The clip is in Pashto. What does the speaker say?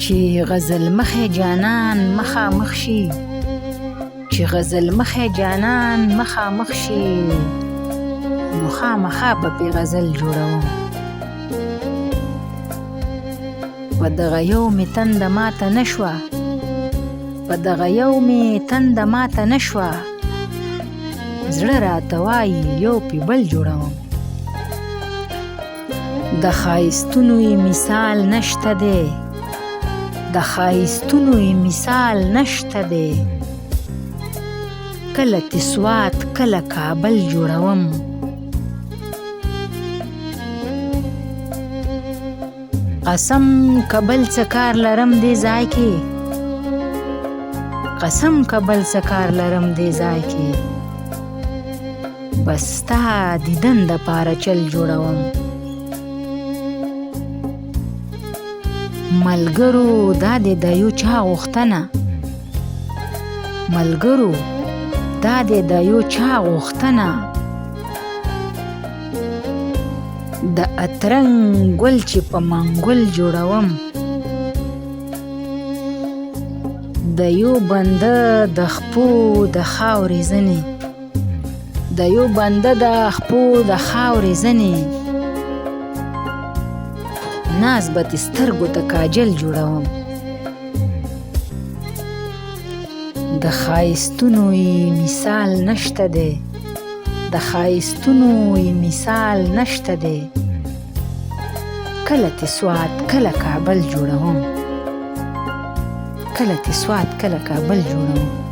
چې غزل مخې جانان مخامخ شي، چې غزل مخې جانان مخامخ شي، نو خامخا به پې غزل جوړوم. په دغه یو مې تنده ماته نه شوه، په دغه یو مې تنده ماته نه شوه، زړه راته وایي یو پې بل جوړوم. د ښایستونو یې مثال نشته دی، د ښایستونو یې مثال نشته دی، کله تسوات کله کابل جوړوم. قسم که بل څه کار لرم دې ځای کې، قسم که بل څه کار لرم دې ځای کې، بس ستا دیدن دپاره چل جوړوم. ملګرو دا دې د یو چا غوښتنه، ملګرو دا دې د یو چا غوښتنه، د اترنګ ګل چې په منګل جوړوم. د یو بنده د خپو د خاورې ځنې، د یو بنده د خپو د خاورې ځنې، ناز به دې سترګو ته کاجل جوړوم. د ښایستونو یې مثال نشته دی، د ښایستونو یې مثال نشته دی، کله تسوات کله کابل جوړوم، کله تسوات کله کابل جوړوم.